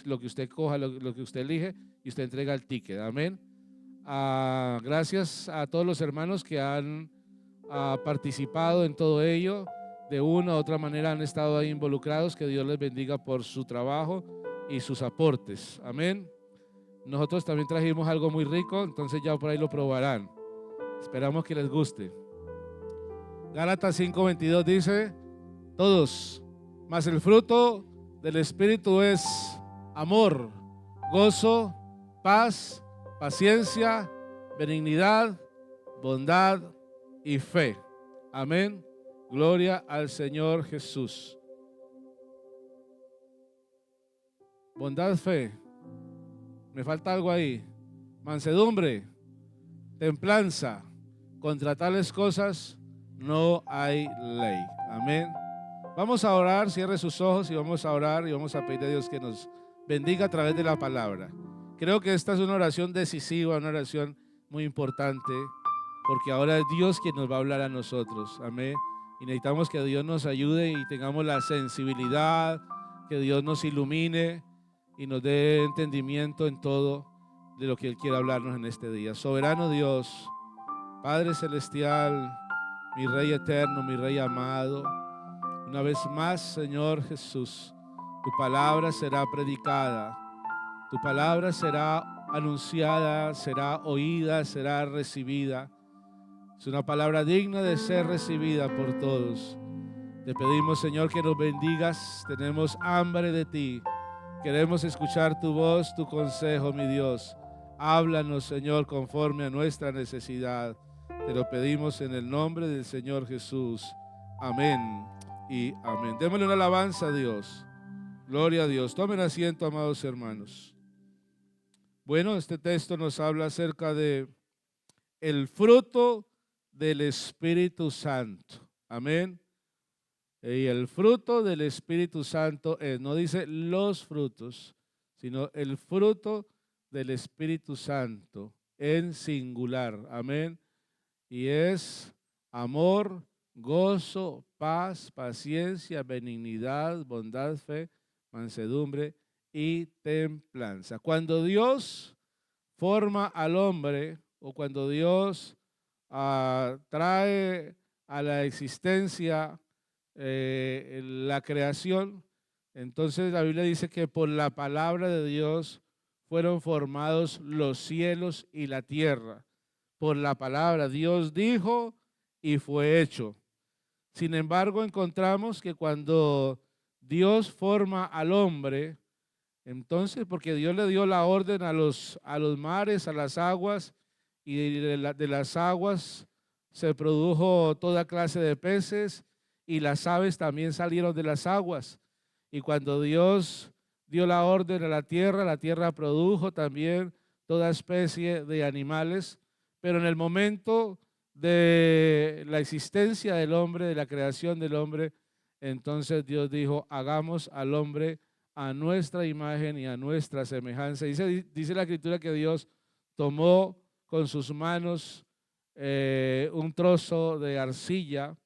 lo que usted coja, lo que usted elige y usted entrega el ticket. Amén. Gracias a todos los hermanos que han participado en todo ello. De una u otra manera han estado ahí involucrados. Que Dios les bendiga por su trabajo y sus aportes. Amén. Nosotros también trajimos algo muy rico, entonces ya por ahí lo probarán. Esperamos que les guste. Gálatas 5:22 dice: todos, mas el fruto del Espíritu es amor, gozo, paz, paciencia, benignidad, bondad y fe. Amén. Gloria al Señor Jesús. Bondad, fe. Me falta algo ahí. Mansedumbre, templanza. Contra tales cosas no hay ley. Amén. Vamos a orar, cierre sus ojos y vamos a orar y vamos a pedir a Dios que nos bendiga a través de la palabra. Creo que esta es una oración decisiva, una oración muy importante, porque ahora es Dios quien nos va a hablar a nosotros. Amén. Y necesitamos que Dios nos ayude y tengamos la sensibilidad, que Dios nos ilumine y nos dé entendimiento en todo de lo que Él quiere hablarnos en este día. Soberano Dios, Padre Celestial, mi Rey eterno, mi Rey amado, una vez más, Señor Jesús, tu palabra será predicada, tu palabra será anunciada, será oída, será recibida. Es una palabra digna de ser recibida por todos. Te pedimos, Señor, que nos bendigas. Tenemos hambre de ti. Queremos escuchar tu voz, tu consejo, mi Dios. Háblanos, Señor, conforme a nuestra necesidad. Te lo pedimos en el nombre del Señor Jesús. Amén y amén. Démosle una alabanza a Dios. Gloria a Dios. Tomen asiento, amados hermanos. Bueno, este texto nos habla acerca de el fruto del Espíritu Santo. Amén. Y el fruto del Espíritu Santo es, no dice los frutos, sino el fruto del Espíritu Santo en singular. Amén. Y es amor, gozo, paz, paciencia, benignidad, bondad, fe, mansedumbre y templanza. Cuando Dios forma al hombre o cuando Dios trae a la existencia la creación, entonces la Biblia dice que por la palabra de Dios fueron formados los cielos y la tierra. Por la palabra Dios dijo y fue hecho. Sin embargo, encontramos que cuando Dios forma al hombre, entonces, porque Dios le dio la orden a los mares, a las aguas, y de las aguas se produjo toda clase de peces, y las aves también salieron de las aguas. Y cuando Dios dio la orden a la tierra produjo también toda especie de animales, pero en el momento de la existencia del hombre, de la creación del hombre, entonces Dios dijo: hagamos al hombre a nuestra imagen y a nuestra semejanza. Dice la Escritura que Dios tomó con sus manos un trozo de arcilla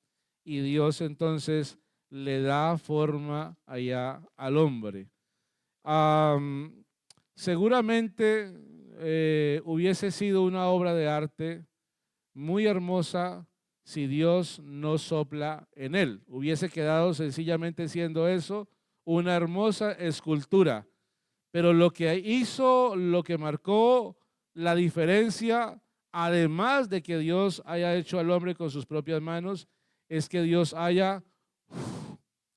y Dios entonces le da forma allá al hombre. Seguramente hubiese sido una obra de arte muy hermosa si Dios no sopla en él. Hubiese quedado sencillamente siendo eso, una hermosa escultura. Pero lo que hizo, lo que marcó la diferencia, además de que Dios haya hecho al hombre con sus propias manos, es que Dios haya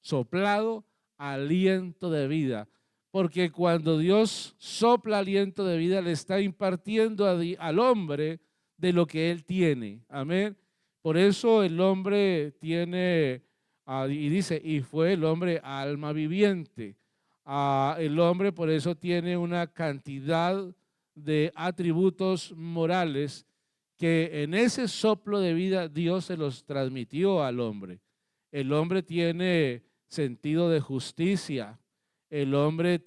soplado aliento de vida. Porque cuando Dios sopla aliento de vida, le está impartiendo al hombre de lo que él tiene. Amén. Por eso el hombre tiene, y dice, y fue el hombre alma viviente. El hombre por eso tiene una cantidad de atributos morales que en ese soplo de vida Dios se los transmitió al hombre. El hombre tiene sentido de justicia. El hombre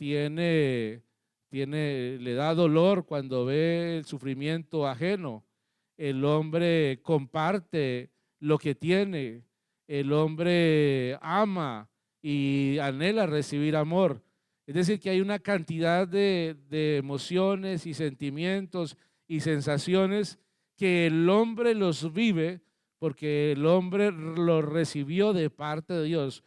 le da dolor cuando ve el sufrimiento ajeno. El hombre comparte lo que tiene. El hombre ama y anhela recibir amor. Es decir, que hay una cantidad de emociones y sentimientos y sensaciones que el hombre los vive porque el hombre los recibió de parte de Dios.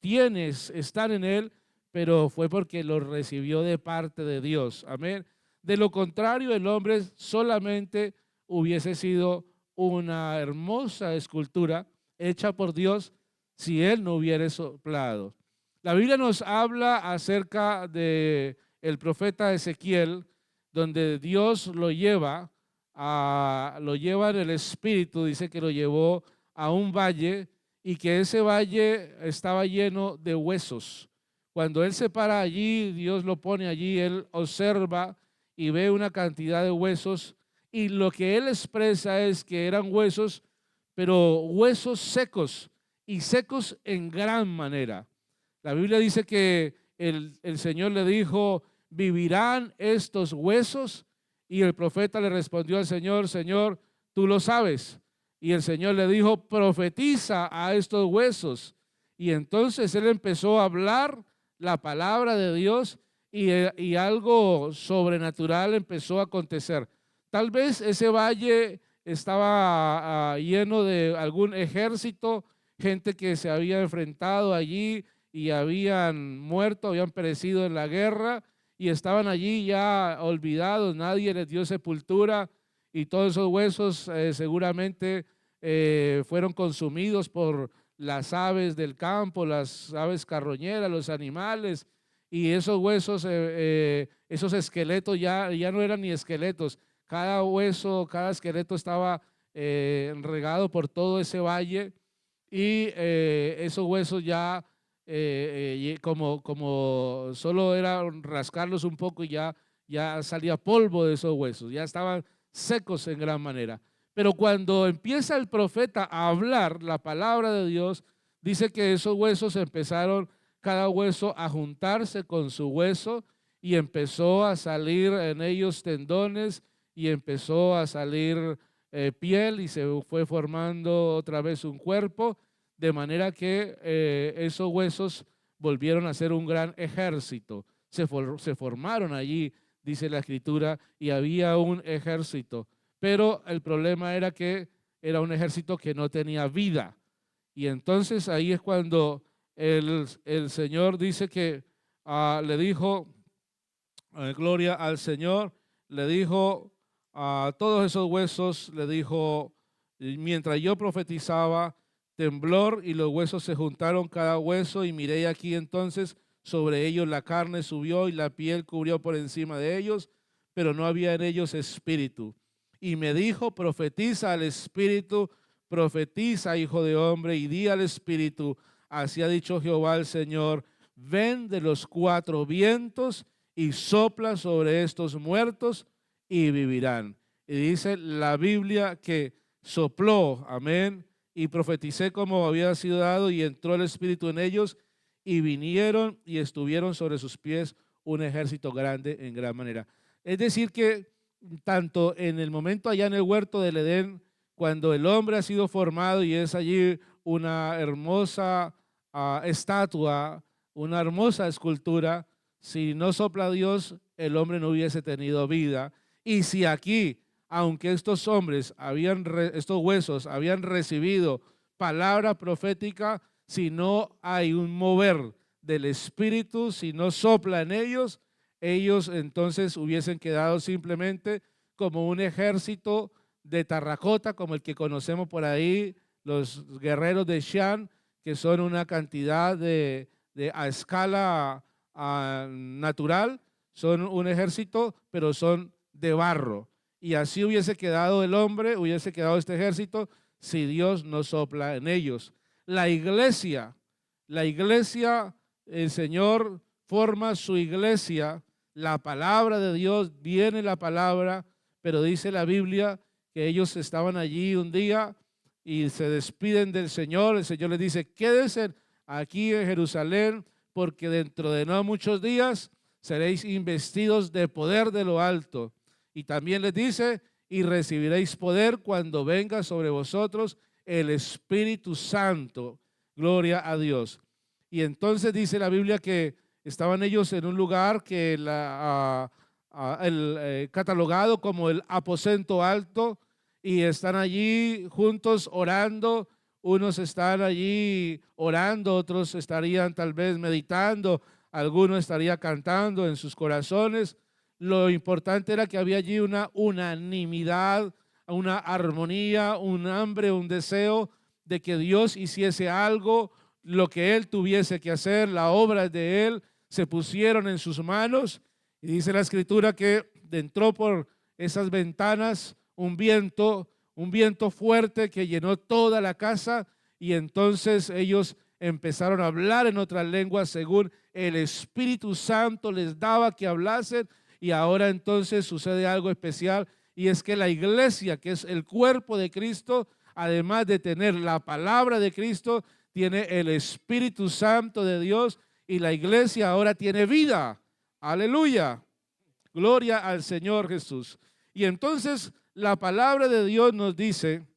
Están en él, pero fue porque los recibió de parte de Dios. Amén. De lo contrario, el hombre solamente hubiese sido una hermosa escultura hecha por Dios si él no hubiera soplado. La Biblia nos habla acerca de el profeta Ezequiel, donde Dios lo lleva en el espíritu, dice que lo llevó a un valle y que ese valle estaba lleno de huesos. Cuando él se para allí, Dios lo pone allí, él observa y ve una cantidad de huesos y lo que él expresa es que eran huesos, pero huesos secos y secos en gran manera. La Biblia dice que el Señor le dijo, ¿vivirán estos huesos? Y el profeta le respondió al Señor, Señor, tú lo sabes. Y el Señor le dijo, profetiza a estos huesos. Y entonces él empezó a hablar la palabra de Dios y algo sobrenatural empezó a acontecer. Tal vez ese valle estaba lleno de algún ejército, gente que se había enfrentado allí y habían muerto, habían perecido en la guerra y estaban allí ya olvidados, nadie les dio sepultura y todos esos huesos seguramente fueron consumidos por las aves del campo, las aves carroñeras, los animales, y esos huesos, esos esqueletos ya no eran ni esqueletos, cada hueso, cada esqueleto estaba regado por todo ese valle y esos huesos ya como solo era rascarlos un poco y ya salía polvo de esos huesos, ya estaban secos en gran manera. Pero cuando empieza el profeta a hablar la palabra de Dios, dice que esos huesos empezaron, cada hueso a juntarse con su hueso y empezó a salir en ellos tendones y empezó a salir piel y se fue formando otra vez un cuerpo, de manera que esos huesos volvieron a ser un gran ejército. Se formaron allí, dice la Escritura, y había un ejército. Pero el problema era que era un ejército que no tenía vida. Y entonces ahí es cuando el Señor dice que le dijo, gloria al Señor, le dijo a todos esos huesos, le dijo, mientras yo profetizaba, temblor y los huesos se juntaron cada hueso y miré aquí entonces sobre ellos la carne subió y la piel cubrió por encima de ellos, pero no había en ellos espíritu. Y me dijo, profetiza al espíritu, profetiza, hijo de hombre, y di al espíritu, así ha dicho Jehová el Señor, ven de los cuatro vientos y sopla sobre estos muertos y vivirán. Y dice la Biblia que sopló, amén, y profeticé como había sido dado y entró el espíritu en ellos y vinieron y estuvieron sobre sus pies un ejército grande en gran manera. Es decir que tanto en el momento allá en el huerto del Edén, cuando el hombre ha sido formado y es allí una hermosa estatua, una hermosa escultura, si no sopla Dios, el hombre no hubiese tenido vida. Y si aquí, aunque estos hombres estos huesos habían recibido palabra profética, si no hay un mover del Espíritu, si no sopla en ellos, ellos entonces hubiesen quedado simplemente como un ejército de terracota, como el que conocemos por ahí, los guerreros de Xi'an, que son una cantidad a escala natural, son un ejército, pero son de barro. Y así hubiese quedado el hombre, hubiese quedado este ejército, si Dios no sopla en ellos. La iglesia, el Señor forma su iglesia, la palabra de Dios, viene la palabra, pero dice la Biblia que ellos estaban allí un día y se despiden del Señor. El Señor les dice, quédense aquí en Jerusalén, porque dentro de no muchos días seréis investidos de poder de lo alto. Y también les dice, y recibiréis poder cuando venga sobre vosotros el Espíritu Santo. Gloria a Dios. Y entonces dice la Biblia que Estaban ellos en un lugar que catalogado como el aposento alto, y están allí juntos orando. Unos están allí orando, otros estarían tal vez meditando, algunos estarían cantando en sus corazones. Lo importante era que había allí una unanimidad, una armonía, un hambre, un deseo de que Dios hiciese algo, lo que Él tuviese que hacer, la obra de Él, se pusieron en sus manos. Y dice la Escritura que entró por esas ventanas un viento fuerte que llenó toda la casa, y entonces ellos empezaron a hablar en otras lenguas según el Espíritu Santo les daba que hablasen. Y ahora entonces sucede algo especial, y es que la iglesia, que es el cuerpo de Cristo, además de tener la palabra de Cristo, tiene el Espíritu Santo de Dios, y la iglesia ahora tiene vida. Aleluya. Gloria al Señor Jesús. Y entonces la palabra de Dios nos dice,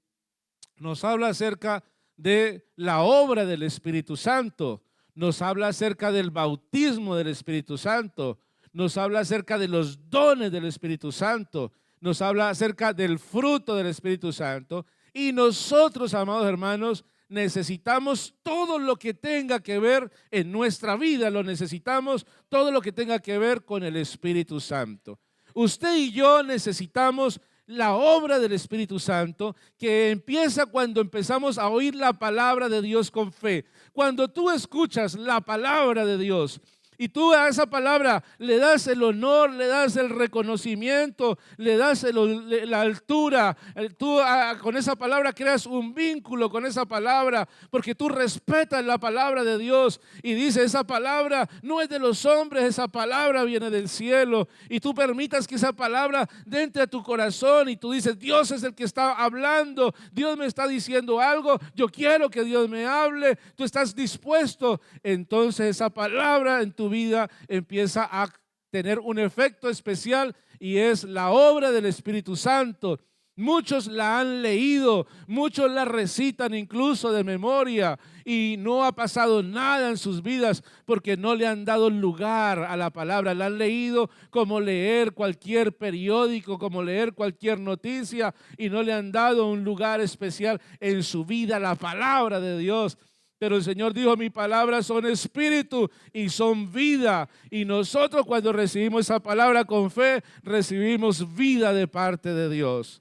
nos habla acerca de la obra del Espíritu Santo, nos habla acerca del bautismo del Espíritu Santo, nos habla acerca de los dones del Espíritu Santo, nos habla acerca del fruto del Espíritu Santo. Y nosotros, amados hermanos, necesitamos todo lo que tenga que ver en nuestra vida, lo necesitamos, todo lo que tenga que ver con el Espíritu Santo. Usted y yo necesitamos la obra del Espíritu Santo, que empieza cuando empezamos a oír la palabra de Dios con fe. Cuando tú escuchas la palabra de Dios y tú a esa palabra le das el honor, le das el reconocimiento, le das la altura, tú con esa palabra creas un vínculo con esa palabra, porque tú respetas la palabra de Dios y dices, esa palabra no es de los hombres, esa palabra viene del cielo, y tú permitas que esa palabra entre a tu corazón y tú dices, Dios es el que está hablando, Dios me está diciendo algo, yo quiero que Dios me hable, tú estás dispuesto. Entonces esa palabra en tu vida empieza a tener un efecto especial, y es la obra del Espíritu Santo. Muchos la han leído, muchos la recitan incluso de memoria, y no ha pasado nada en sus vidas porque no le han dado lugar a la palabra. La han leído como leer cualquier periódico, como leer cualquier noticia, y no le han dado un lugar especial en su vida a la palabra de Dios. Pero el Señor dijo, mis palabras son espíritu y son vida. Y nosotros, cuando recibimos esa palabra con fe, recibimos vida de parte de Dios.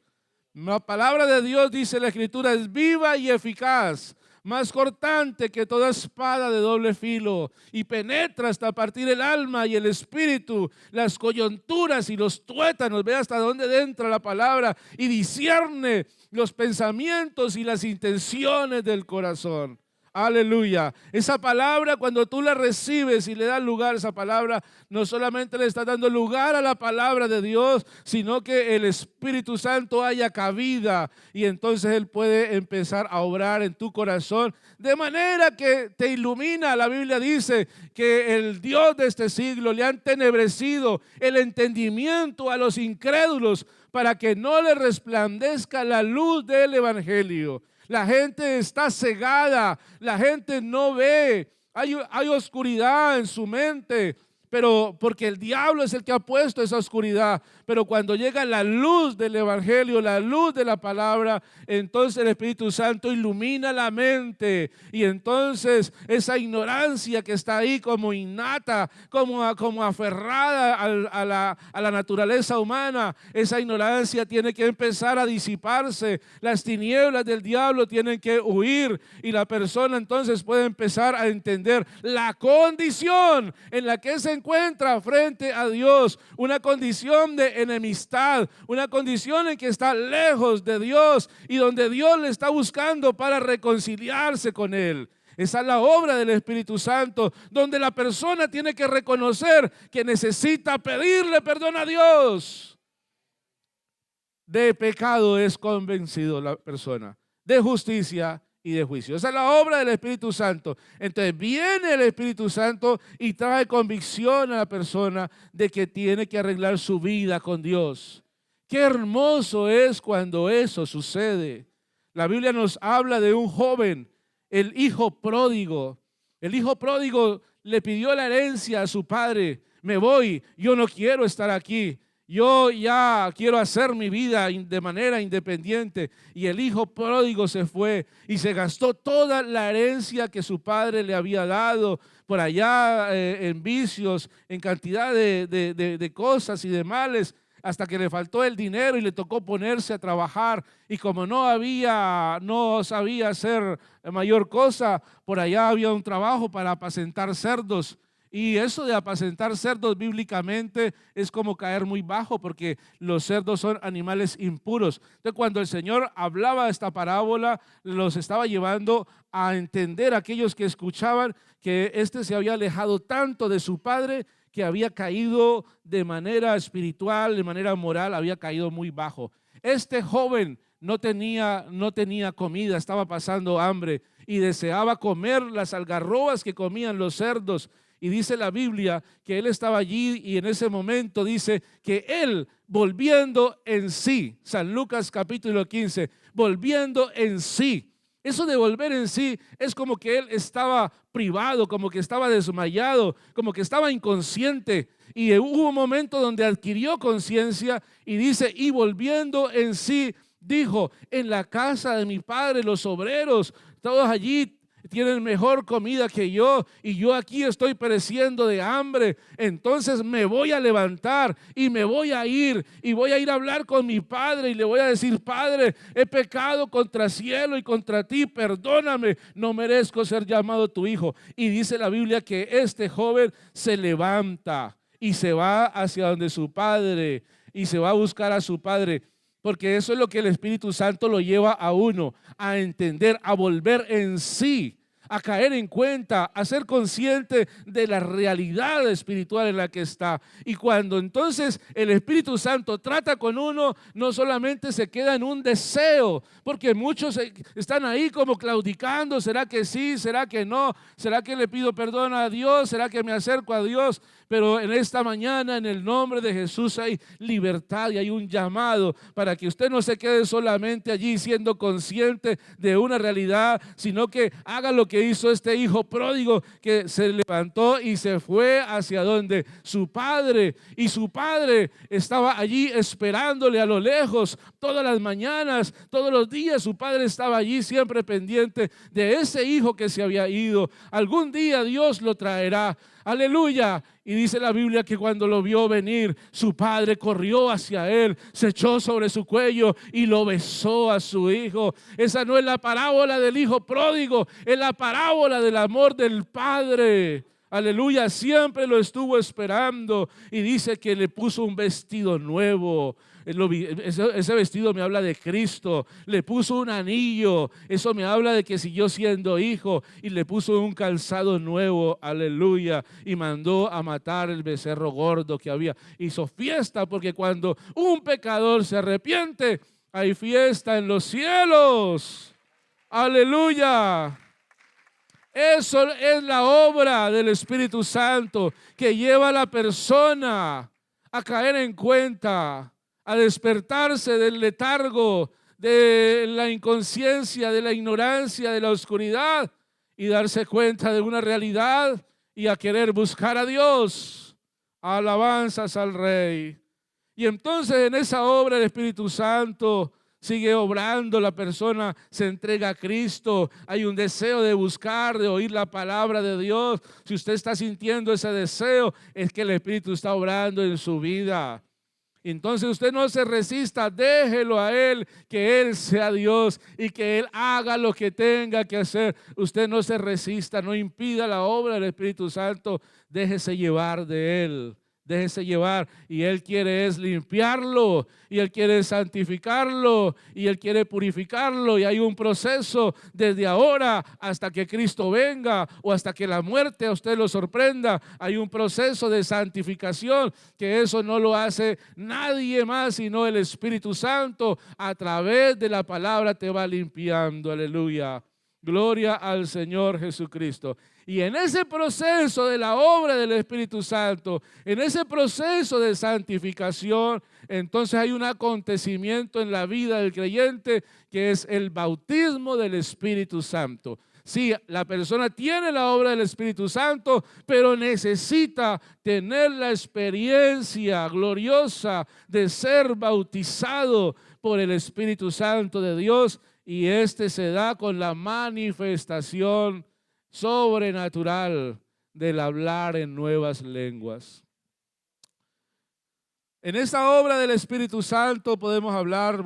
La palabra de Dios, dice la Escritura, es viva y eficaz, más cortante que toda espada de doble filo, y penetra hasta partir el alma y el espíritu, las coyunturas y los tuétanos. Ve hasta dónde entra la palabra, y discierne los pensamientos y las intenciones del corazón. Aleluya. Esa palabra, cuando tú la recibes y le das lugar a esa palabra, no solamente le estás dando lugar a la palabra de Dios, sino que el Espíritu Santo haya cabida, y entonces Él puede empezar a obrar en tu corazón de manera que te ilumina. La Biblia dice que el Dios de este siglo le ha entenebrecido el entendimiento a los incrédulos, para que no le resplandezca la luz del Evangelio. La gente está cegada, la gente no ve, hay oscuridad en su mente, pero porque el diablo es el que ha puesto esa oscuridad. Pero cuando llega la luz del Evangelio, la luz de la palabra, entonces el Espíritu Santo ilumina la mente, y entonces esa ignorancia que está ahí como innata, como aferrada a la naturaleza humana, esa ignorancia tiene que empezar a disiparse. Las tinieblas del diablo tienen que huir, y la persona entonces puede empezar a entender la condición en la que se encuentra frente a Dios, una condición de enemistad, una condición en que está lejos de Dios y donde Dios le está buscando para reconciliarse con Él. Esa es la obra del Espíritu Santo, donde la persona tiene que reconocer que necesita pedirle perdón a Dios. De pecado es convencido la persona, de justicia y de juicio. Esa es la obra del Espíritu Santo. Entonces viene el Espíritu Santo y trae convicción a la persona de que tiene que arreglar su vida con Dios. Qué hermoso es cuando eso sucede. La Biblia nos habla de un joven, el hijo pródigo. El hijo pródigo le pidió la herencia a su padre. Me voy, yo no quiero estar aquí. Yo ya quiero hacer mi vida de manera independiente. Y el hijo pródigo se fue y se gastó toda la herencia que su padre le había dado por allá en vicios, en cantidad de cosas y de males, hasta que le faltó el dinero y le tocó ponerse a trabajar. Y como no sabía hacer mayor cosa, por allá había un trabajo para apacentar cerdos. Y eso de apacentar cerdos bíblicamente es como caer muy bajo, porque los cerdos son animales impuros. Entonces, cuando el Señor hablaba esta parábola, los estaba llevando a entender a aquellos que escuchaban que este se había alejado tanto de su padre que había caído de manera espiritual, de manera moral, había caído muy bajo. Este joven no tenía comida, estaba pasando hambre y deseaba comer las algarrobas que comían los cerdos. Y dice la Biblia que él estaba allí y en ese momento dice que él, volviendo en sí, San Lucas capítulo 15, volviendo en sí. Eso de volver en sí es como que él estaba privado, como que estaba desmayado, como que estaba inconsciente. Y hubo un momento donde adquirió conciencia y dice, y volviendo en sí, dijo, en la casa de mi padre los obreros, todos allí tienen mejor comida que yo y yo aquí estoy pereciendo de hambre. Entonces me voy a levantar y me voy a ir y voy a ir a hablar con mi padre y le voy a decir, Padre, he pecado contra cielo y contra ti, perdóname, no merezco ser llamado tu hijo. Y dice la Biblia que este joven se levanta y se va hacia donde su padre y se va a buscar a su padre. Porque eso es lo que el Espíritu Santo lo lleva a uno, a entender, a volver en sí, a caer en cuenta, a ser consciente de la realidad espiritual en la que está. Y cuando entonces el Espíritu Santo trata con uno, no solamente se queda en un deseo, porque muchos están ahí como claudicando, ¿será que sí? ¿Será que no? ¿Será que le pido perdón a Dios? ¿Será que me acerco a Dios? Pero en esta mañana, en el nombre de Jesús, hay libertad y hay un llamado para que usted no se quede solamente allí siendo consciente de una realidad, sino que haga lo que hizo este hijo pródigo, que se levantó y se fue hacia donde su padre, y su padre estaba allí esperándole a lo lejos todas las mañanas, todos los días. Su padre estaba allí siempre pendiente de ese hijo que se había ido. Algún día Dios lo traerá. Aleluya. Y dice la Biblia que cuando lo vio venir, su padre corrió hacia él, se echó sobre su cuello y lo besó a su hijo. Esa no es la parábola del hijo pródigo, es la parábola del amor del padre. Aleluya, siempre lo estuvo esperando y dice que le puso un vestido nuevo. Ese vestido me habla de Cristo. Le puso un anillo, eso me habla de que siguió siendo hijo, y le puso un calzado nuevo, aleluya, y mandó a matar el becerro gordo que había. Hizo fiesta, porque cuando un pecador se arrepiente, hay fiesta en los cielos, aleluya. Eso es la obra del Espíritu Santo, que lleva a la persona a caer en cuenta, a despertarse del letargo, de la inconsciencia, de la ignorancia, de la oscuridad, y darse cuenta de una realidad y a querer buscar a Dios. Alabanzas al Rey. Y entonces en esa obra el Espíritu Santo sigue obrando, la persona se entrega a Cristo, hay un deseo de buscar, de oír la palabra de Dios. Si usted está sintiendo ese deseo, es que el Espíritu está obrando en su vida. Entonces usted no se resista, déjelo a Él, que Él sea Dios y que Él haga lo que tenga que hacer. Usted no se resista, no impida la obra del Espíritu Santo, déjese llevar de Él. Déjese llevar, y Él quiere es limpiarlo, y Él quiere santificarlo, y Él quiere purificarlo, y hay un proceso desde ahora hasta que Cristo venga, o hasta que la muerte a usted lo sorprenda. Hay un proceso de santificación, que eso no lo hace nadie más sino el Espíritu Santo. A través de la palabra te va limpiando, aleluya. Gloria al Señor Jesucristo. Y en ese proceso de la obra del Espíritu Santo, en ese proceso de santificación, entonces hay un acontecimiento en la vida del creyente, que es el bautismo del Espíritu Santo. Sí, la persona tiene la obra del Espíritu Santo, pero necesita tener la experiencia gloriosa de ser bautizado por el Espíritu Santo de Dios, y este se da con la manifestación sobrenatural del hablar en nuevas lenguas. En esta obra del Espíritu Santo podemos hablar,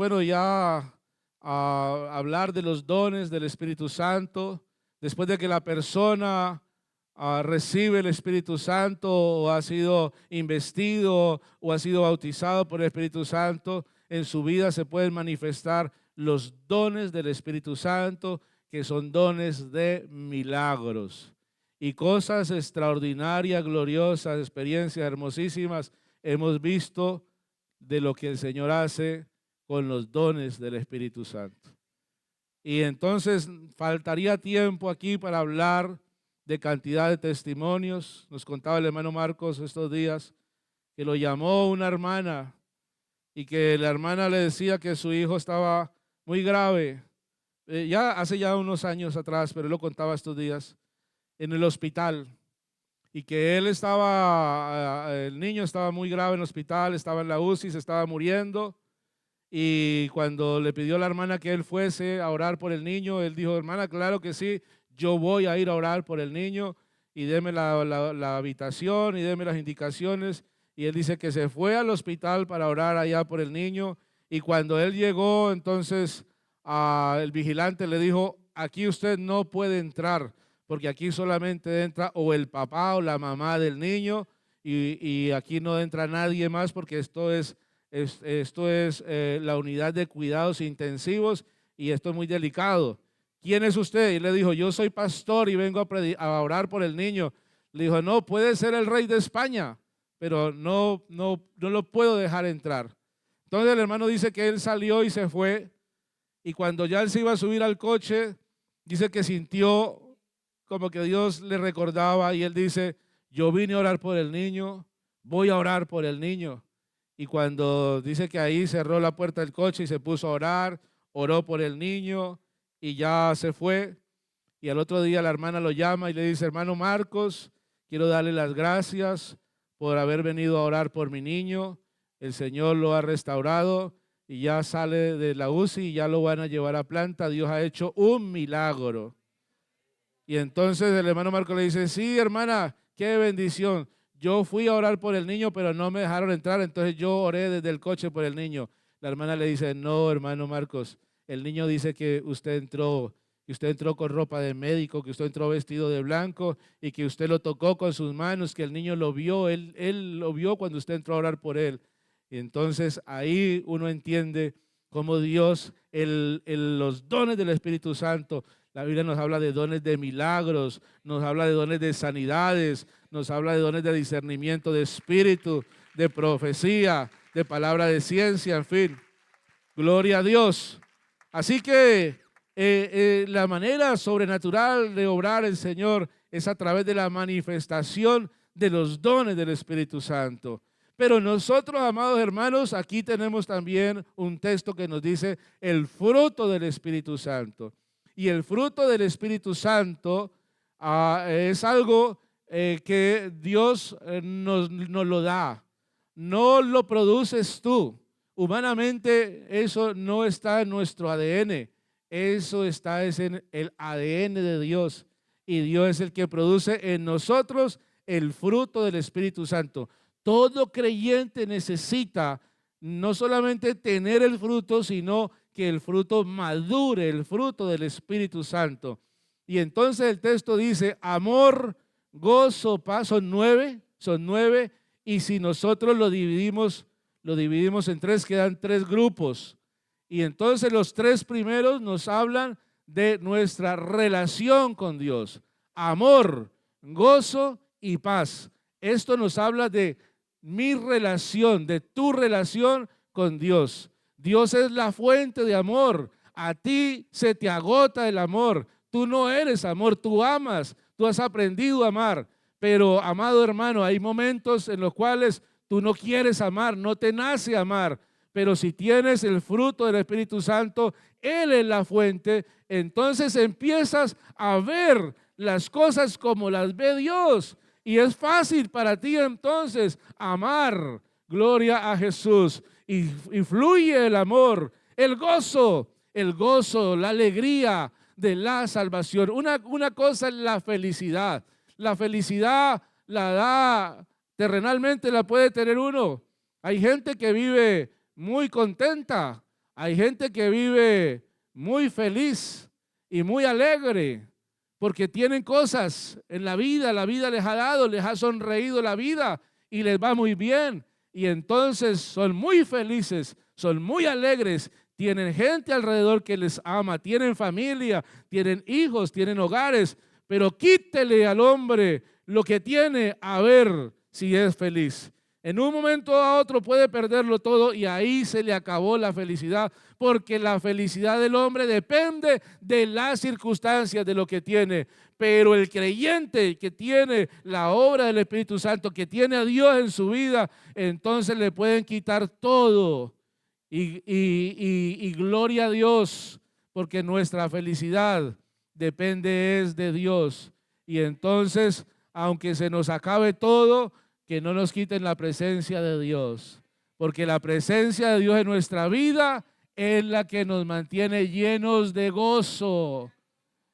hablar de los dones del Espíritu Santo. Después de que la persona recibe el Espíritu Santo, o ha sido investido o ha sido bautizado por el Espíritu Santo, en su vida se pueden manifestar los dones del Espíritu Santo, que son dones de milagros y cosas extraordinarias, gloriosas, experiencias hermosísimas. Hemos visto de lo que el Señor hace con los dones del Espíritu Santo. Y entonces faltaría tiempo aquí para hablar de cantidad de testimonios. Nos contaba el hermano Marcos estos días que lo llamó una hermana y que la hermana le decía que su hijo estaba muy grave. Hace unos años atrás, pero él lo contaba estos días, en el hospital. Y que el niño estaba muy grave en el hospital, estaba en la UCI, se estaba muriendo. Y cuando le pidió a la hermana que él fuese a orar por el niño, él dijo: hermana, claro que sí, yo voy a ir a orar por el niño, y deme la habitación y deme las indicaciones. Y él dice que se fue al hospital para orar allá por el niño. Y cuando él llegó, entonces el vigilante le dijo: aquí usted no puede entrar, porque aquí solamente entra o el papá o la mamá del niño, y aquí no entra nadie más, porque esto es la unidad de cuidados intensivos y esto es muy delicado. ¿Quién es usted? Y le dijo: yo soy pastor y vengo a orar por el niño. Le dijo: no, puede ser el rey de España, pero no lo puedo dejar entrar. Entonces el hermano dice que él salió y se fue, y cuando ya él se iba a subir al coche, dice que sintió como que Dios le recordaba, y él dice: yo vine a orar por el niño, voy a orar por el niño. Y cuando dice que ahí cerró la puerta del coche y se puso a orar, oró por el niño y ya se fue. Y al otro día la hermana lo llama y le dice: hermano Marcos, quiero darle las gracias por haber venido a orar por mi niño. El Señor lo ha restaurado y ya sale de la UCI y ya lo van a llevar a planta. Dios ha hecho un milagro. Y entonces el hermano Marcos le dice: sí, hermana, qué bendición. Yo fui a orar por el niño, pero no me dejaron entrar, entonces yo oré desde el coche por el niño. La hermana le dice: no, hermano Marcos, el niño dice que usted entró con ropa de médico, que usted entró vestido de blanco y que usted lo tocó con sus manos, que el niño lo vio, él lo vio cuando usted entró a orar por él. Y entonces ahí uno entiende cómo Dios, los dones del Espíritu Santo, la Biblia nos habla de dones de milagros, nos habla de dones de sanidades, nos habla de dones de discernimiento de espíritu, de profecía, de palabra de ciencia, en fin. Gloria a Dios. Así que la manera sobrenatural de obrar el Señor es a través de la manifestación de los dones del Espíritu Santo. Pero nosotros, amados hermanos, aquí tenemos también un texto que nos dice el fruto del Espíritu Santo. Y el fruto del Espíritu Santo es algo que Dios nos lo da. No lo produces tú. Humanamente eso no está en nuestro ADN. Eso está en el ADN de Dios. Y Dios es el que produce en nosotros el fruto del Espíritu Santo. Todo creyente necesita no solamente tener el fruto, sino que el fruto madure, el fruto del Espíritu Santo. Y entonces el texto dice: amor, gozo, paz. Son nueve, y si nosotros lo dividimos en tres, quedan tres grupos. Y entonces los tres primeros nos hablan de nuestra relación con Dios: amor, gozo y paz. Esto nos habla de mi relación, de tu relación con Dios. Dios es la fuente de amor. A ti se te agota el amor. Tú no eres amor, tú amas, tú has aprendido a amar. Pero, amado hermano, hay momentos en los cuales tú no quieres amar, no te nace amar, Pero si tienes el fruto del Espíritu Santo, Él es la fuente, entonces empiezas a ver las cosas como las ve Dios. Y es fácil para ti entonces amar. Gloria a Jesús. Y fluye el gozo, la alegría de la salvación. Una cosa es la felicidad. La felicidad la da terrenalmente, la puede tener uno. Hay gente que vive muy contenta, hay gente que vive muy feliz y muy alegre porque tienen cosas en la vida les ha dado, les ha sonreído la vida y les va muy bien. Y entonces son muy felices, son muy alegres, tienen gente alrededor que les ama, tienen familia, tienen hijos, tienen hogares, pero quítele al hombre lo que tiene a ver si es feliz. En un momento a otro puede perderlo todo y ahí se le acabó la felicidad, porque la felicidad del hombre depende de las circunstancias, de lo que tiene. Pero el creyente que tiene la obra del Espíritu Santo, que tiene a Dios en su vida, entonces le pueden quitar todo. Y gloria a Dios, porque nuestra felicidad depende es de Dios. Y entonces, aunque se nos acabe todo, que no nos quiten la presencia de Dios, porque la presencia de Dios en nuestra vida es la que nos mantiene llenos de gozo.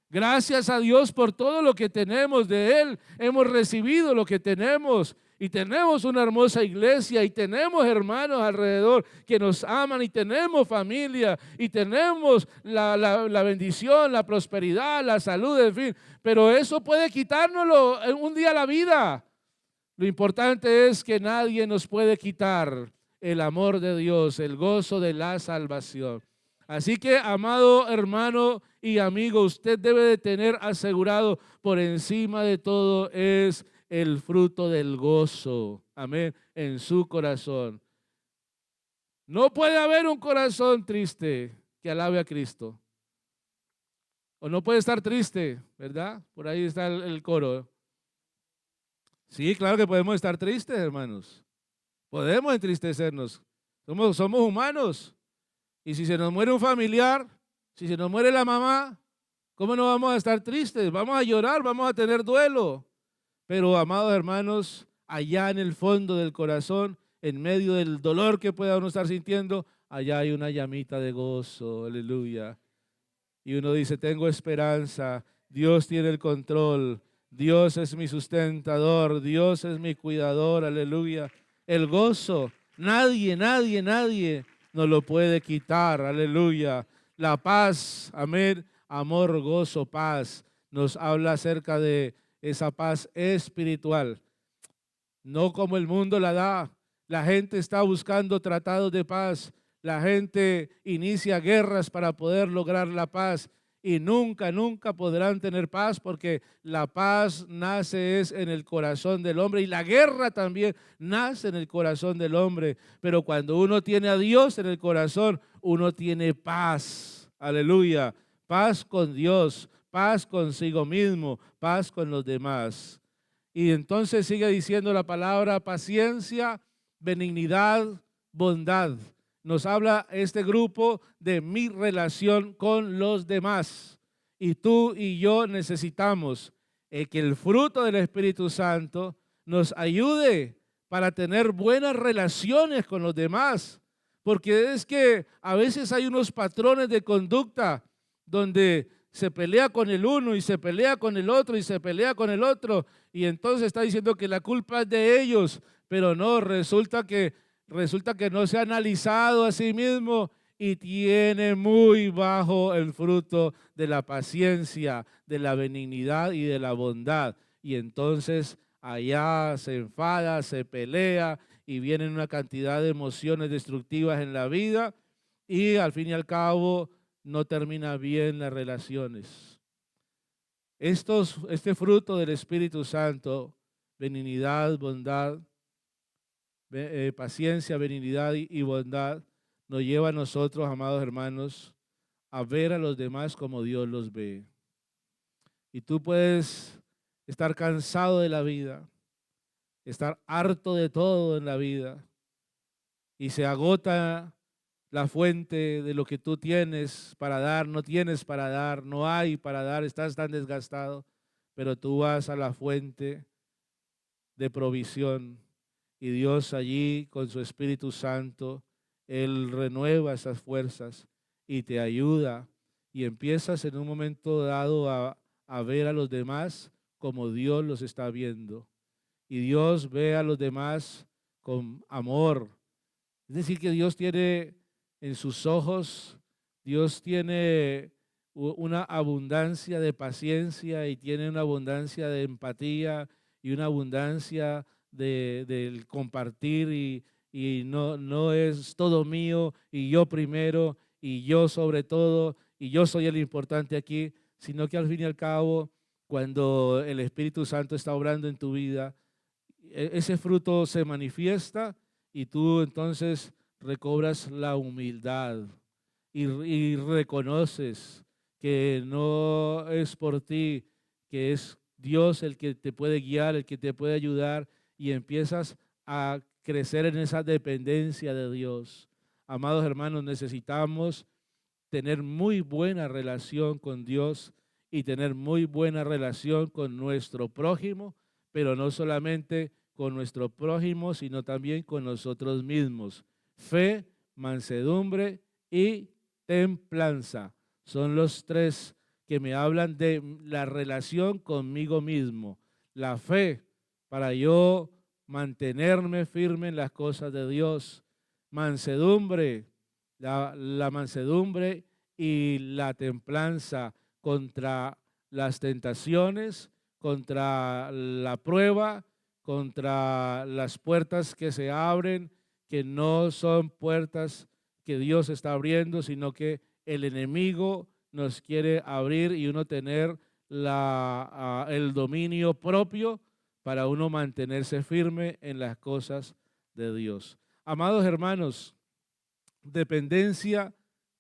Gracias a Dios por todo lo que tenemos de Él. Hemos recibido lo que tenemos y tenemos una hermosa iglesia y tenemos hermanos alrededor que nos aman y tenemos familia y tenemos la bendición, la prosperidad, la salud, en fin. Pero eso puede quitárnoslo en un día la vida. Lo importante es que nadie nos puede quitar el amor de Dios, el gozo de la salvación. Así que, amado hermano y amigo, usted debe de tener asegurado por encima de todo es el fruto del gozo, amén, en su corazón. No puede haber un corazón triste que alabe a Cristo. O no puede estar triste, ¿verdad? Por ahí está el coro. Sí, claro que podemos estar tristes, hermanos. Podemos entristecernos. Somos humanos. Y si se nos muere un familiar, si se nos muere la mamá, ¿cómo no vamos a estar tristes? Vamos a llorar, vamos a tener duelo. Pero, amados hermanos, allá en el fondo del corazón, en medio del dolor que pueda uno estar sintiendo, allá hay una llamita de gozo, aleluya. Y uno dice, tengo esperanza, Dios tiene el control, Dios es mi sustentador, Dios es mi cuidador, aleluya. El gozo, nadie nos lo puede quitar, aleluya. La paz, amén, amor, gozo, paz, nos habla acerca de esa paz espiritual, no como el mundo la da. La gente está buscando tratados de paz, la gente inicia guerras para poder lograr la paz y nunca podrán tener paz, porque la paz nace es en el corazón del hombre y la guerra también nace en el corazón del hombre. Pero cuando uno tiene a Dios en el corazón, uno tiene paz, aleluya, paz con Dios, paz consigo mismo, paz con los demás. Y entonces sigue diciendo la palabra paciencia, benignidad, bondad. Nos habla este grupo de mi relación con los demás. Y tú y yo necesitamos que el fruto del Espíritu Santo nos ayude para tener buenas relaciones con los demás. Porque es que a veces hay unos patrones de conducta donde se pelea con el uno y se pelea con el otro y se pelea con el otro, y entonces está diciendo que la culpa es de ellos, pero no, resulta que no se ha analizado a sí mismo y tiene muy bajo el fruto de la paciencia, de la benignidad y de la bondad. Y entonces allá se enfada, se pelea y vienen una cantidad de emociones destructivas en la vida y al fin y al cabo no termina bien las relaciones. Este fruto del Espíritu Santo, benignidad, bondad, paciencia, benignidad y bondad, nos lleva a nosotros, amados hermanos, a ver a los demás como Dios los ve. Y tú puedes estar cansado de la vida, estar harto de todo en la vida, y se agota la fuente de lo que tú tienes para dar, no tienes para dar, no hay para dar, estás tan desgastado, pero tú vas a la fuente de provisión y Dios allí con su Espíritu Santo, Él renueva esas fuerzas y te ayuda y empiezas en un momento dado a ver a los demás como Dios los está viendo. Y Dios ve a los demás con amor. Es decir, que Dios tiene en sus ojos, Dios tiene una abundancia de paciencia y tiene una abundancia de empatía y una abundancia del compartir y no es todo mío y yo primero y yo sobre todo y yo soy el importante aquí, sino que al fin y al cabo, cuando el Espíritu Santo está obrando en tu vida, ese fruto se manifiesta y tú entonces recobras la humildad y reconoces que no es por ti, que es Dios el que te puede guiar, el que te puede ayudar y empiezas a crecer en esa dependencia de Dios. Amados hermanos, necesitamos tener muy buena relación con Dios y tener muy buena relación con nuestro prójimo, pero no solamente con nuestro prójimo, sino también con nosotros mismos. Fe, mansedumbre y templanza son los tres que me hablan de la relación conmigo mismo. La fe para yo mantenerme firme en las cosas de Dios. Mansedumbre, la mansedumbre y la templanza contra las tentaciones, contra la prueba, contra las puertas que se abren, que no son puertas que Dios está abriendo, sino que el enemigo nos quiere abrir y uno tener el dominio propio para uno mantenerse firme en las cosas de Dios. Amados hermanos, dependencia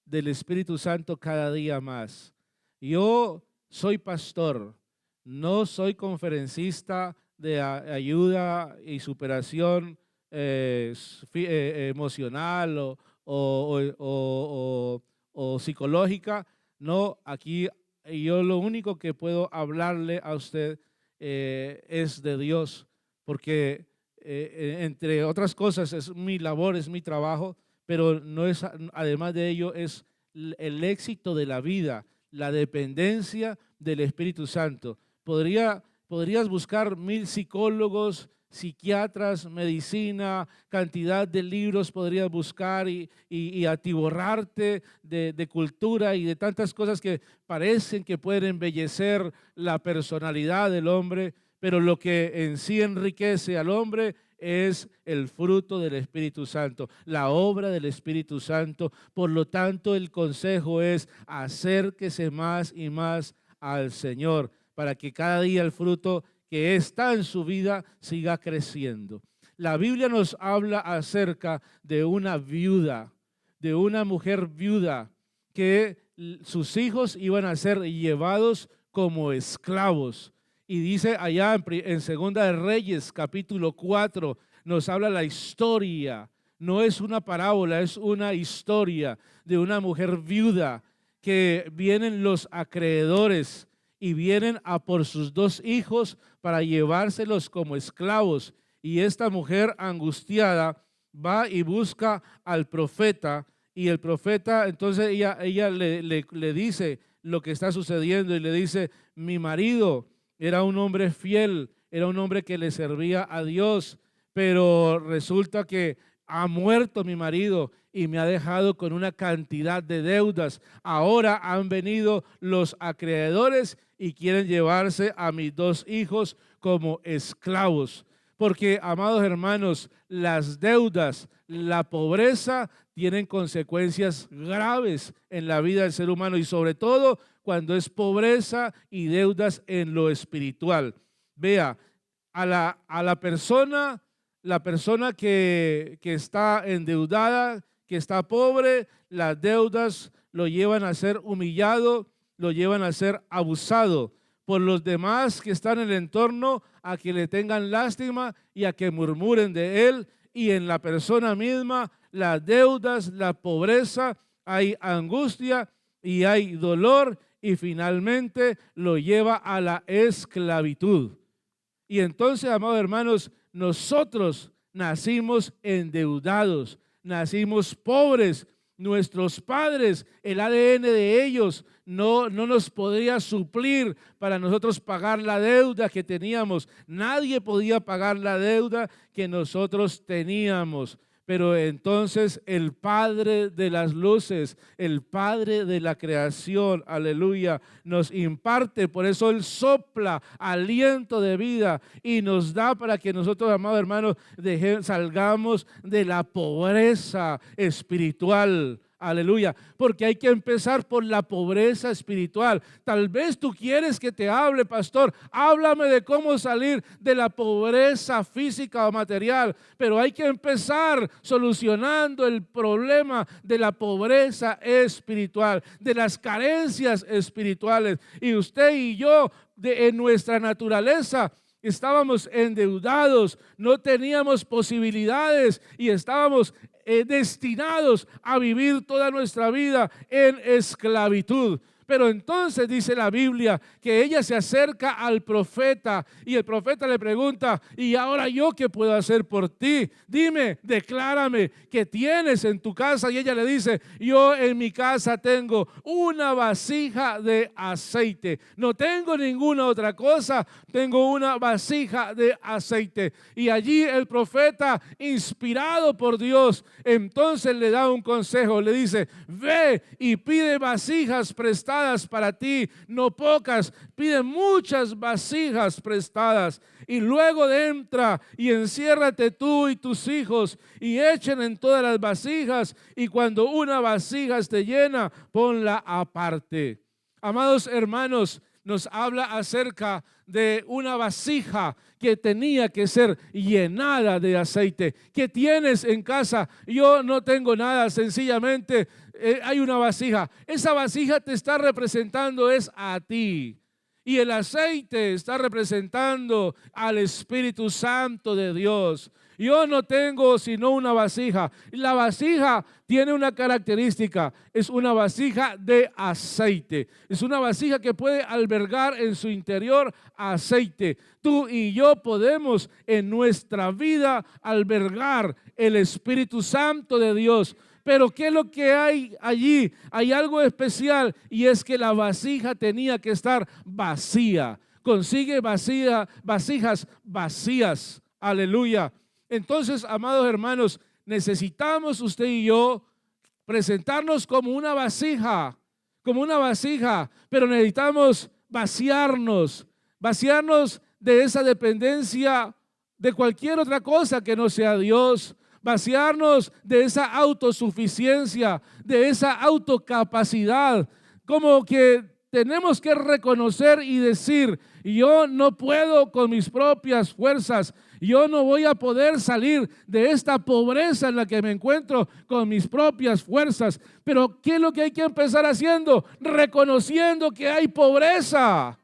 del Espíritu Santo cada día más. Yo soy pastor, no soy conferencista de ayuda y superación emocional o psicológica. No, aquí yo lo único que puedo hablarle a usted es de Dios, porque entre otras cosas es mi labor, es mi trabajo, pero no es, además de ello, es el éxito de la vida, la dependencia del Espíritu Santo. Podrías buscar 1000 psicólogos, psiquiatras, medicina, cantidad de libros podrías buscar y atiborrarte de cultura y de tantas cosas que parecen que pueden embellecer la personalidad del hombre, pero lo que en sí enriquece al hombre es el fruto del Espíritu Santo, la obra del Espíritu Santo. Por lo tanto, el consejo es acérquese más y más al Señor para que cada día el fruto que está en su vida siga creciendo. La Biblia nos habla acerca de una viuda, de una mujer viuda que sus hijos iban a ser llevados como esclavos. Y dice allá en Segunda de Reyes, capítulo 4, nos habla la historia. No es una parábola, es una historia de una mujer viuda que vienen los acreedores y vienen a por sus 2 hijos para llevárselos como esclavos. Y esta mujer angustiada va y busca al profeta y el profeta, entonces ella le dice lo que está sucediendo y le dice, mi marido era un hombre fiel, era un hombre que le servía a Dios, pero resulta que ha muerto mi marido y me ha dejado con una cantidad de deudas. Ahora han venido los acreedores y quieren llevarse a mis 2 hijos como esclavos. Porque, amados hermanos, las deudas, la pobreza tienen consecuencias graves en la vida del ser humano y sobre todo cuando es pobreza y deudas en lo espiritual. Vea, a la persona que está endeudada, que está pobre, las deudas lo llevan a ser humillado, lo llevan a ser abusado por los demás que están en el entorno, a que le tengan lástima y a que murmuren de él y en la persona misma, las deudas, la pobreza, hay angustia y hay dolor y finalmente lo lleva a la esclavitud. Y entonces, amados hermanos, nosotros nacimos endeudados, nacimos pobres. Nuestros padres, el ADN de ellos no nos podría suplir para nosotros pagar la deuda que teníamos. Nadie podía pagar la deuda que nosotros teníamos. Pero entonces el Padre de las luces, el Padre de la creación, aleluya, nos imparte, por eso Él sopla aliento de vida y nos da para que nosotros, amados hermanos, salgamos de la pobreza espiritual. Aleluya, porque hay que empezar por la pobreza espiritual. Tal vez tú quieres que te hable, pastor, háblame de cómo salir de la pobreza física o material, pero hay que empezar solucionando el problema de la pobreza espiritual, de las carencias espirituales. Y usted y yo, en nuestra naturaleza, estábamos endeudados, no teníamos posibilidades y estábamos destinados a vivir toda nuestra vida en esclavitud. Pero entonces dice la Biblia que ella se acerca al profeta y el profeta le pregunta: ¿y ahora yo qué puedo hacer por ti? Dime, declárame, ¿qué tienes en tu casa? Y ella le dice: yo en mi casa tengo una vasija de aceite. No tengo ninguna otra cosa, tengo una vasija de aceite. Y allí el profeta, inspirado por Dios, entonces le da un consejo, le dice: ve y pide vasijas prestadas para ti, no pocas, pide muchas vasijas prestadas, y luego entra y enciérrate tú y tus hijos y echen en todas las vasijas, y cuando una vasija esté llena, ponla aparte. Amados hermanos, nos habla acerca de una vasija que tenía que ser llenada de aceite. ¿Qué tienes en casa? Yo no tengo nada, sencillamente hay una vasija. Esa vasija te está representando es a ti. Y el aceite está representando al Espíritu Santo de Dios. Yo no tengo sino una vasija. La vasija tiene una característica, es una vasija de aceite. Es una vasija que puede albergar en su interior aceite. Tú y yo podemos en nuestra vida albergar el Espíritu Santo de Dios. Pero ¿qué es lo que hay allí? Hay algo especial, y es que la vasija tenía que estar vacía. Consigue vasijas vacías. Aleluya. Entonces, amados hermanos, necesitamos usted y yo presentarnos como una vasija, pero necesitamos vaciarnos de esa dependencia de cualquier otra cosa que no sea Dios. Vaciarnos de esa autosuficiencia, de esa autocapacidad, como que tenemos que reconocer y decir: yo no puedo con mis propias fuerzas, yo no voy a poder salir de esta pobreza en la que me encuentro con mis propias fuerzas. Pero ¿qué es lo que hay que empezar haciendo? Reconociendo que hay pobreza,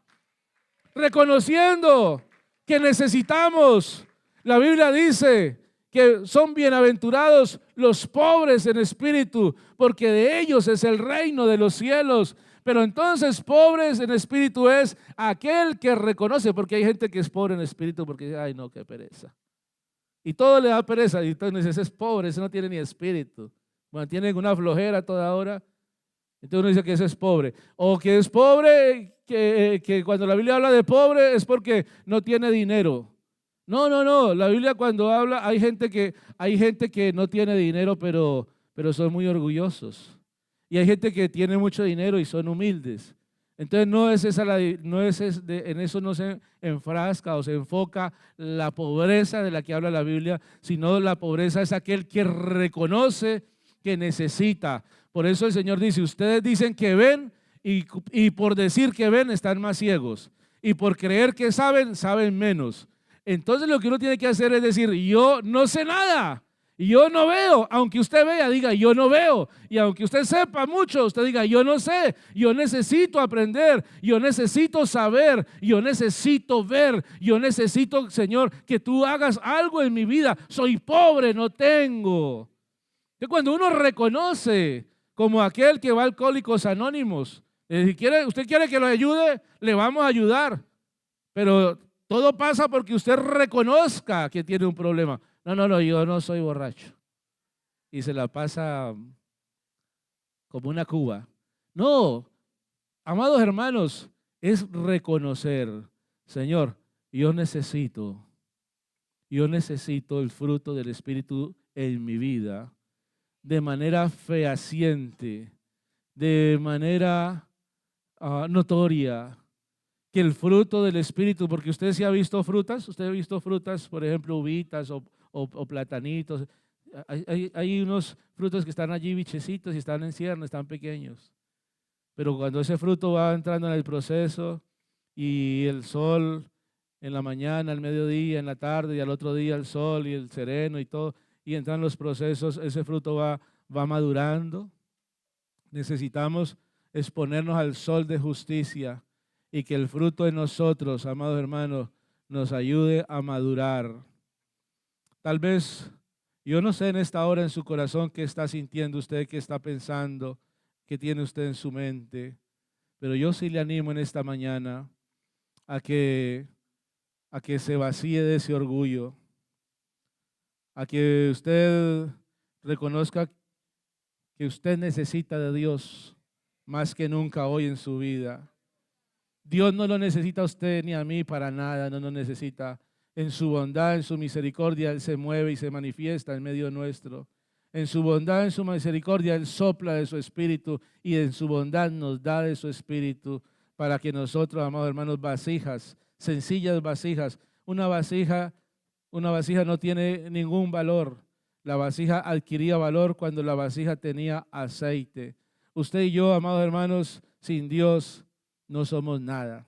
reconociendo que necesitamos. La Biblia dice que son bienaventurados los pobres en espíritu, porque de ellos es el reino de los cielos. Pero entonces pobres en espíritu es aquel que reconoce, porque hay gente que es pobre en espíritu porque dice: ay no, qué pereza. Y todo le da pereza, y entonces ese es pobre, ese no tiene ni espíritu. Mantienen una flojera toda hora. Entonces uno dice que ese es pobre. O que es pobre, que cuando la Biblia habla de pobre es porque no tiene dinero. No, la Biblia cuando habla, hay gente que no tiene dinero, pero son muy orgullosos. Y hay gente que tiene mucho dinero y son humildes. Entonces en eso no se enfrasca o se enfoca la pobreza de la que habla la Biblia, sino la pobreza es aquel que reconoce que necesita. Por eso el Señor dice: ustedes dicen que ven y por decir que ven están más ciegos, y por creer que saben menos. Entonces lo que uno tiene que hacer es decir: yo no sé nada, Y yo no veo, aunque usted vea, diga yo no veo. Y aunque usted sepa mucho, usted diga yo no sé. Yo necesito aprender, yo necesito saber, yo necesito ver, yo necesito, Señor, que tú hagas algo en mi vida. Soy pobre, no tengo. Que cuando uno reconoce como aquel que va a Alcohólicos Anónimos, si usted quiere que lo ayude, le vamos a ayudar. Pero todo pasa porque usted reconozca que tiene un problema. No, yo no soy borracho. Y se la pasa como una cuba. No, amados hermanos, es reconocer, Señor, yo necesito el fruto del Espíritu en mi vida de manera fehaciente, de manera notoria. Que el fruto del Espíritu, porque usted sí ha visto frutas, por ejemplo, uvitas o platanitos. Hay unos frutos que están allí bichecitos y están en cierne, están pequeños. Pero cuando ese fruto va entrando en el proceso y el sol en la mañana, al mediodía, en la tarde y al otro día el sol y el sereno y todo, y entran los procesos, ese fruto va madurando. Necesitamos exponernos al sol de justicia y que el fruto de nosotros, amados hermanos, nos ayude a madurar. Tal vez, yo no sé en esta hora en su corazón qué está sintiendo usted, qué está pensando, qué tiene usted en su mente, pero yo sí le animo en esta mañana a que se vacíe de ese orgullo, a que usted reconozca que usted necesita de Dios más que nunca hoy en su vida. Dios no lo necesita a usted ni a mí para nada, no nos necesita. En su bondad, en su misericordia, Él se mueve y se manifiesta en medio nuestro. En su bondad, en su misericordia, Él sopla de su espíritu y en su bondad nos da de su espíritu para que nosotros, amados hermanos, vasijas, sencillas vasijas, una vasija no tiene ningún valor. La vasija adquiría valor cuando la vasija tenía aceite. Usted y yo, amados hermanos, sin Dios no somos nada.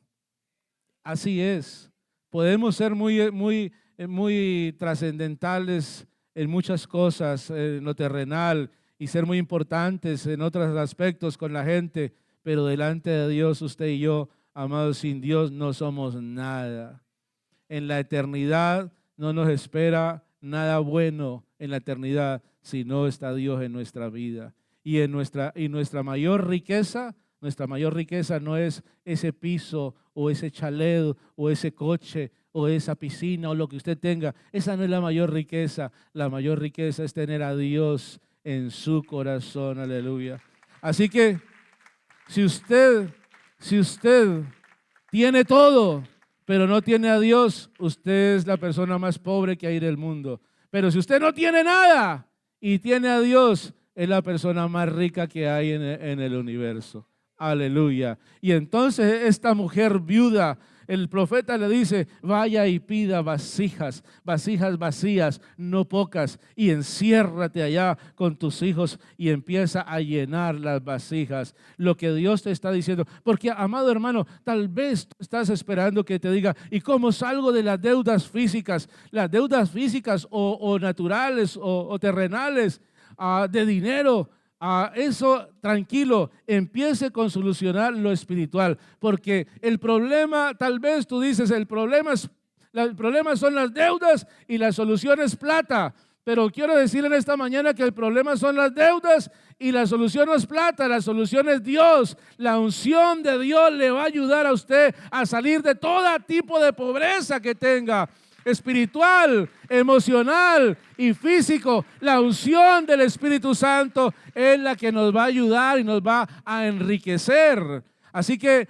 Así es. Podemos ser muy trascendentales en muchas cosas, en lo terrenal, y ser muy importantes en otros aspectos con la gente, pero delante de Dios, usted y yo, amados, sin Dios no somos nada. En la eternidad no nos espera nada bueno en la eternidad si no está Dios en nuestra vida. Y nuestra mayor riqueza no es ese piso o ese chalet o ese coche o esa piscina o lo que usted tenga. Esa no es la mayor riqueza. La mayor riqueza es tener a Dios en su corazón. Aleluya. Así que si usted tiene todo, pero no tiene a Dios, usted es la persona más pobre que hay en el mundo. Pero si usted no tiene nada y tiene a Dios, es la persona más rica que hay en el universo. Aleluya. Y entonces esta mujer viuda, el profeta le dice, vaya y pida vasijas vacías, no pocas, y enciérrate allá con tus hijos y empieza a llenar las vasijas. Lo que Dios te está diciendo, porque amado hermano, tal vez tú estás esperando que te diga, ¿y cómo salgo de las deudas físicas? Las deudas físicas o naturales o terrenales, de dinero. Eso tranquilo, empiece con solucionar lo espiritual, porque el problema, tal vez tú dices, el problema son las deudas y la solución es plata, pero quiero decir en esta mañana que el problema son las deudas y la solución no es plata, la solución es Dios. La unción de Dios le va a ayudar a usted a salir de todo tipo de pobreza que tenga, espiritual, emocional y físico. La unción del Espíritu Santo es la que nos va a ayudar y nos va a enriquecer. Así que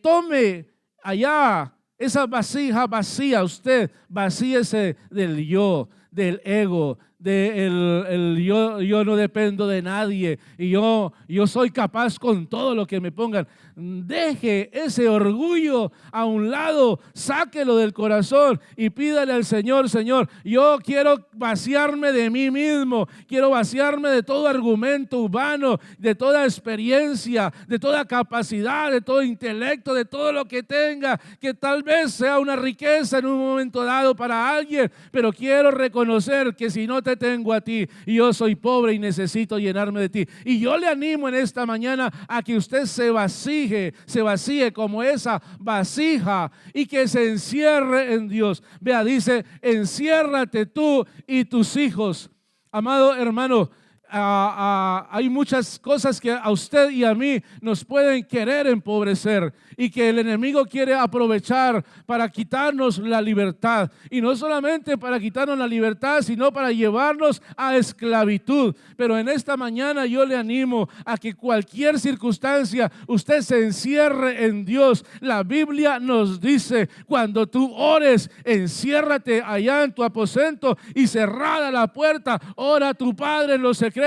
tome allá esa vasija vacía, usted vacíese del yo, del ego, yo no dependo de nadie y yo soy capaz con todo lo que me pongan. Deje ese orgullo a un lado, sáquelo del corazón y pídale al Señor, Señor, yo quiero vaciarme de mí mismo, quiero vaciarme de todo argumento humano, de toda experiencia, de toda capacidad, de todo intelecto, de todo lo que tenga, que tal vez sea una riqueza en un momento dado para alguien, pero quiero reconocer que si no te te tengo a ti y yo soy pobre y necesito llenarme de ti. Y yo le animo en esta mañana a que usted se vacíe como esa vasija y que se encierre en Dios. Vea, dice, enciérrate tú y tus hijos. Amado hermano, hay muchas cosas que a usted y a mí nos pueden querer empobrecer y que el enemigo quiere aprovechar para quitarnos la libertad, y no solamente para quitarnos la libertad, sino para llevarnos a esclavitud. Pero en esta mañana yo le animo a que cualquier circunstancia usted se encierre en Dios. La Biblia nos dice, cuando tú ores, enciérrate allá en tu aposento y cerrada la puerta, ora a tu Padre en lo secreto,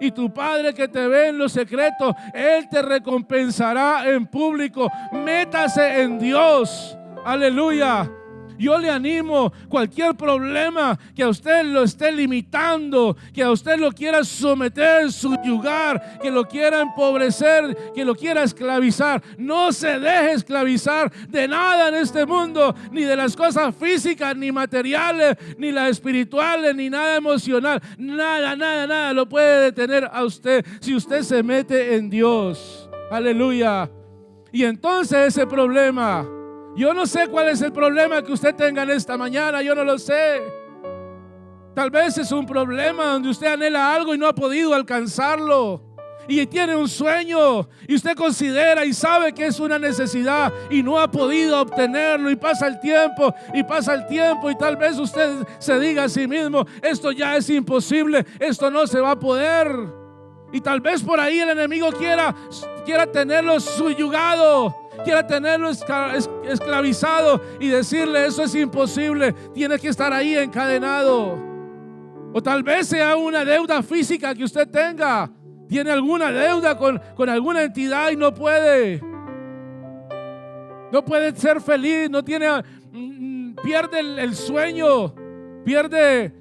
y tu Padre que te ve en lo secreto, Él te recompensará en público. Métase en Dios. Aleluya. Yo le animo, cualquier problema que a usted lo esté limitando, que a usted lo quiera someter, subyugar, que lo quiera empobrecer, que lo quiera esclavizar, no se deje esclavizar de nada en este mundo, ni de las cosas físicas, ni materiales, ni las espirituales, ni nada emocional. Nada lo puede detener a usted si usted se mete en Dios. Aleluya. Y entonces ese problema, yo no sé cuál es el problema que usted tenga en esta mañana, yo no lo sé. Tal vez es un problema donde usted anhela algo y no ha podido alcanzarlo, y tiene un sueño y usted considera y sabe que es una necesidad y no ha podido obtenerlo, y pasa el tiempo y tal vez usted se diga a sí mismo, esto ya es imposible, esto no se va a poder. Y tal vez por ahí el enemigo quiera tenerlo subyugado, quiera tenerlo esclavizado y decirle, eso es imposible, tiene que estar ahí encadenado. O tal vez sea una deuda física que usted tenga, tiene alguna deuda con alguna entidad y no puede ser feliz, no tiene, pierde el sueño, pierde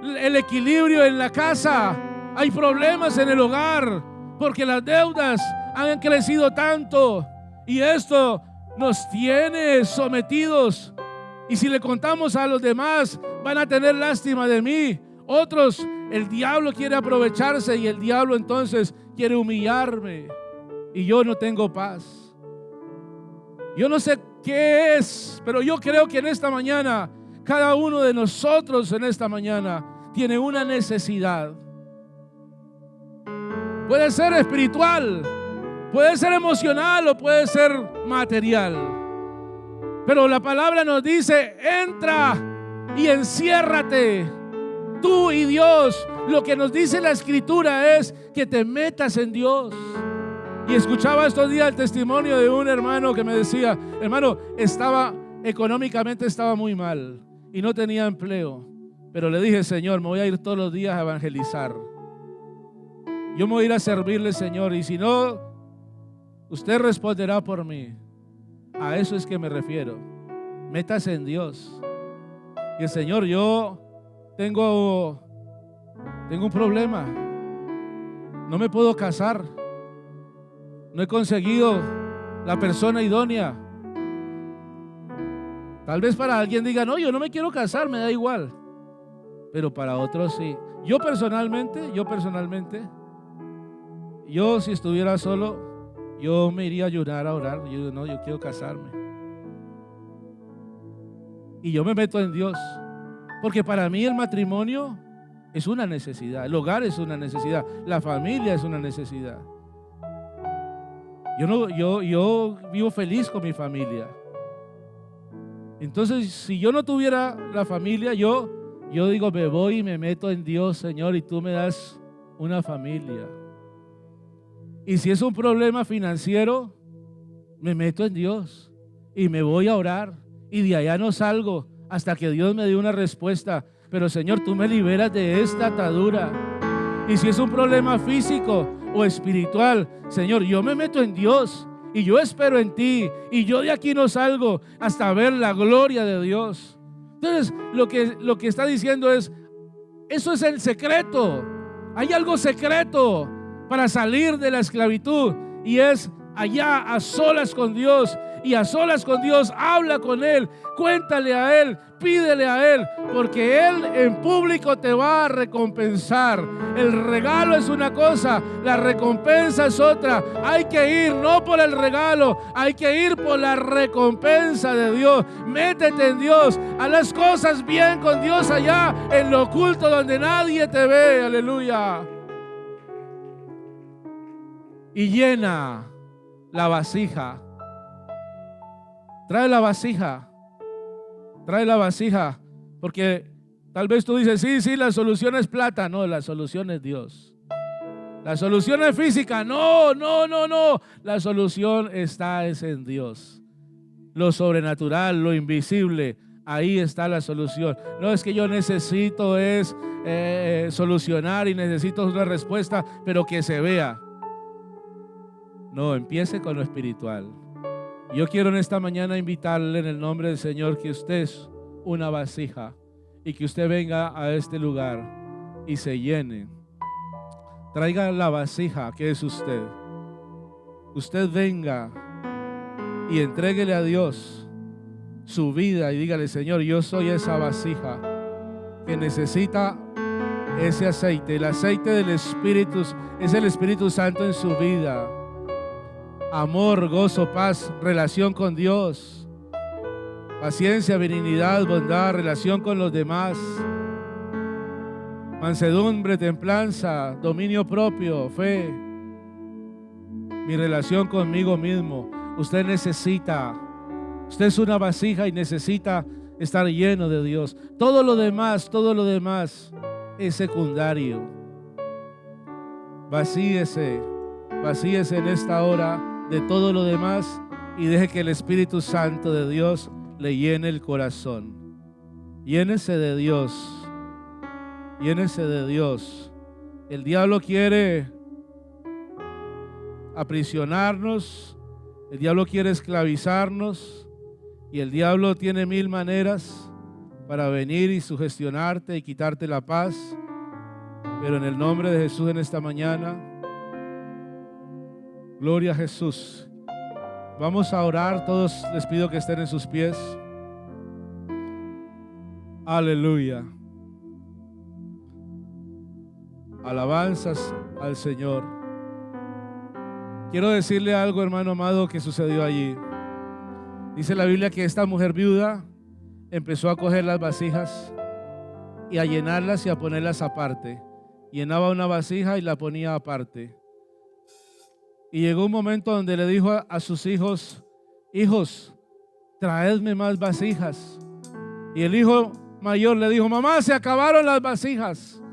el equilibrio en la casa. Hay problemas en el hogar porque las deudas han crecido tanto, y esto nos tiene sometidos. Y si le contamos a los demás, van a tener lástima de mí. Otros, el diablo quiere aprovecharse, y el diablo entonces quiere humillarme, y yo no tengo paz. Yo no sé qué es, pero yo creo que en esta mañana, cada uno de nosotros en esta mañana tiene una necesidad. Puede ser espiritual, puede ser emocional, o puede ser material. Pero la palabra nos dice, entra y enciérrate, tú y Dios. Lo que nos dice la Escritura es que te metas en Dios. Y escuchaba estos días el testimonio de un hermano que me decía, hermano, económicamente estaba muy mal y no tenía empleo, pero le dije, Señor, me voy a ir todos los días a evangelizar. Yo me voy a ir a servirle, Señor, y si no, usted responderá por mí. A eso es que me refiero. Métase en Dios. Y el Señor, yo tengo un problema. No me puedo casar. No he conseguido la persona idónea. Tal vez para alguien diga, no, yo no me quiero casar, me da igual. Pero para otros sí. Yo personalmente, yo si estuviera solo, yo me iría a ayunar, a orar. Yo quiero casarme. Y yo me meto en Dios, porque para mí el matrimonio es una necesidad, el hogar es una necesidad, la familia es una necesidad. Yo vivo feliz con mi familia. Entonces, si yo no tuviera la familia, yo digo, me voy y me meto en Dios, Señor, y tú me das una familia. Y si es un problema financiero, me meto en Dios y me voy a orar, y de allá no salgo hasta que Dios me dé una respuesta. Pero Señor, tú me liberas de esta atadura. Y si es un problema físico o espiritual, Señor, yo me meto en Dios y yo espero en ti, y yo de aquí no salgo hasta ver la gloria de Dios. Entonces, lo que está diciendo es, eso es el secreto. Hay algo secreto para salir de la esclavitud, y es allá a solas con Dios, y a solas con Dios, habla con Él, cuéntale a Él, pídele a Él, porque Él en público te va a recompensar. El regalo es una cosa, la recompensa es otra. Hay que ir no por el regalo, hay que ir por la recompensa de Dios. Métete en Dios, haz las cosas bien con Dios allá en lo oculto donde nadie te ve. Aleluya. Y llena la vasija. Trae la vasija. Trae la vasija. Porque tal vez tú dices, sí, la solución es plata. No, la solución es Dios. La solución es física. No. La solución es en Dios. Lo sobrenatural, lo invisible. Ahí está la solución. No es que yo necesito solucionar y necesito una respuesta, pero que se vea. No, empiece con lo espiritual. Yo quiero en esta mañana invitarle en el nombre del Señor que usted es una vasija y que usted venga a este lugar y se llene. Traiga la vasija que es usted. Usted venga y entréguele a Dios su vida y dígale: Señor, yo soy esa vasija que necesita ese aceite. El aceite del Espíritu es el Espíritu Santo en su vida. Amor, gozo, paz, relación con Dios, paciencia, benignidad, bondad, relación con los demás, mansedumbre, templanza, dominio propio, fe, mi relación conmigo mismo. Usted es una vasija y necesita estar lleno de Dios. Todo lo demás es secundario. Vacíese en esta hora de todo lo demás y deje que el Espíritu Santo de Dios le llene el corazón. Llénese de Dios. El diablo quiere aprisionarnos, el diablo quiere esclavizarnos y el diablo tiene 1000 maneras para venir y sugestionarte y quitarte la paz. Pero en el nombre de Jesús en esta mañana, gloria a Jesús. Vamos a orar. Todos les pido que estén en sus pies. Aleluya. Alabanzas al Señor. Quiero decirle algo, hermano amado, que sucedió allí. Dice la Biblia que esta mujer viuda empezó a coger las vasijas y a llenarlas y a ponerlas aparte. Llenaba una vasija y la ponía aparte. Y llegó un momento donde le dijo a sus hijos: hijos, traedme más vasijas. Y el hijo mayor le dijo: mamá, se acabaron las vasijas.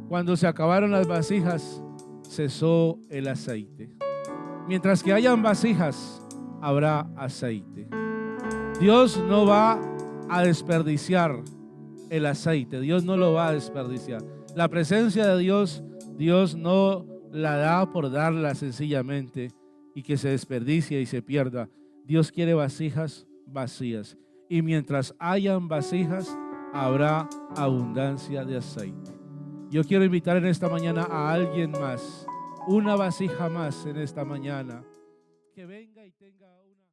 Cuando se acabaron las vasijas, cesó el aceite. Mientras que hayan vasijas, habrá aceite. Dios no va a desperdiciar el aceite. Dios no lo va a desperdiciar. La presencia de Dios, Dios no la da por darla sencillamente y que se desperdicie y se pierda. Dios quiere vasijas vacías. Y mientras hayan vasijas, habrá abundancia de aceite. Yo quiero invitar en esta mañana a alguien más, una vasija más en esta mañana, que venga y tenga una...